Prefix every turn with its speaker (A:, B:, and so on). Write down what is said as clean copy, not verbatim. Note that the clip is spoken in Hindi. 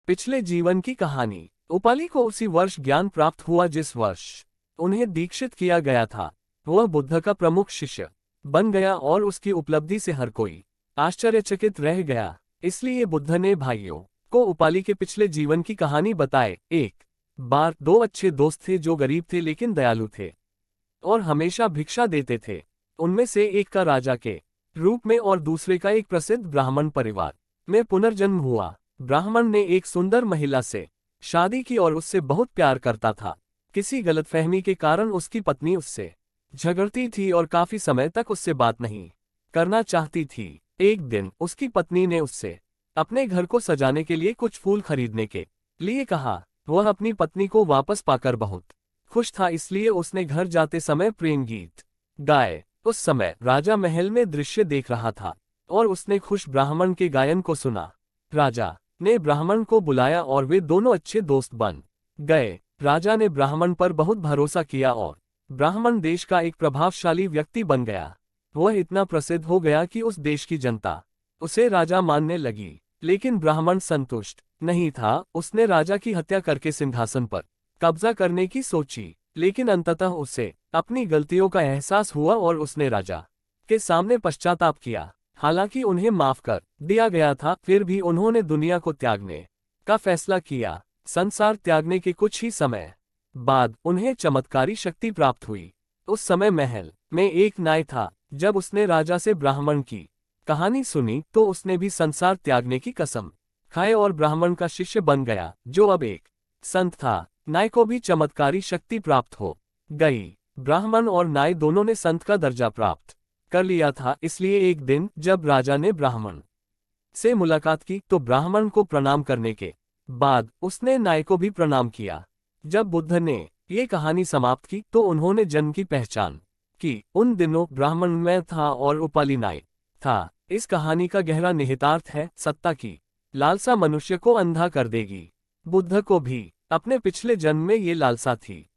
A: पिछले जीवन की कहानी। उपाली को उसी वर्ष ज्ञान प्राप्त हुआ जिस वर्ष उन्हें दीक्षित किया गया था। वह बुद्ध का प्रमुख शिष्य बन गया और उसकी उपलब्धि से हर कोई आश्चर्यचकित रह गया। इसलिए बुद्ध ने भाइयों को उपाली के पिछले जीवन की कहानी बताए। एक बार दो अच्छे दोस्त थे जो गरीब थे लेकिन दयालु थे और हमेशा भिक्षा देते थे। उनमें से एक का राजा के रूप में और दूसरे का एक प्रसिद्ध ब्राह्मण परिवार में पुनर्जन्म हुआ। ब्राह्मण ने एक सुंदर महिला से शादी की और उससे बहुत प्यार करता था। किसी गलतफहमी के कारण उसकी पत्नी उससे झगड़ती थी और काफी समय तक उससे बात नहीं करना चाहती थी। एक दिन उसकी पत्नी ने उससे अपने घर को सजाने के लिए कुछ फूल खरीदने के लिए कहा। वह अपनी पत्नी को वापस पाकर बहुत खुश था, इसलिए उसने घर जाते समय प्रेम गीत गाए। उस समय राजा महल में दृश्य देख रहा था और उसने खुश ब्राह्मण के गायन को सुना। राजा ने ब्राह्मण को बुलाया और वे दोनों अच्छे दोस्त बन गए। राजा ने ब्राह्मण पर बहुत भरोसा किया और ब्राह्मण देश का एक प्रभावशाली व्यक्ति बन गया। वह इतना प्रसिद्ध हो गया कि उस देश की जनता उसे राजा मानने लगी। लेकिन ब्राह्मण संतुष्ट नहीं था। उसने राजा की हत्या करके सिंहासन पर कब्जा करने की सोची, लेकिन अंततः उसे अपनी गलतियों का एहसास हुआ और उसने राजा के सामने पश्चाताप किया। हालांकि उन्हें माफ कर दिया गया था, फिर भी उन्होंने दुनिया को त्यागने का फैसला किया। संसार त्यागने के कुछ ही समय बाद उन्हें चमत्कारी शक्ति प्राप्त हुई। उस समय महल में एक नाई था। जब उसने राजा से ब्राह्मण की कहानी सुनी तो उसने भी संसार त्यागने की कसम खाए और ब्राह्मण का शिष्य बन गया, जो अब एक संत था। नाई को भी चमत्कारी शक्ति प्राप्त हो गई। ब्राह्मण और नाई दोनों ने संत का दर्जा प्राप्त कर लिया था। इसलिए एक दिन जब राजा ने ब्राह्मण से मुलाकात की तो ब्राह्मण को प्रणाम करने के बाद उसने नाई को भी प्रणाम किया। जब बुद्ध ने ये कहानी समाप्त की तो उन्होंने जन्म की पहचान की। उन दिनों ब्राह्मण मैं था और उपाली नाई था। इस कहानी का गहरा निहितार्थ है, सत्ता की लालसा मनुष्य को अंधा कर देगी। बुद्ध को भी अपने पिछले जन्म में ये लालसा थी।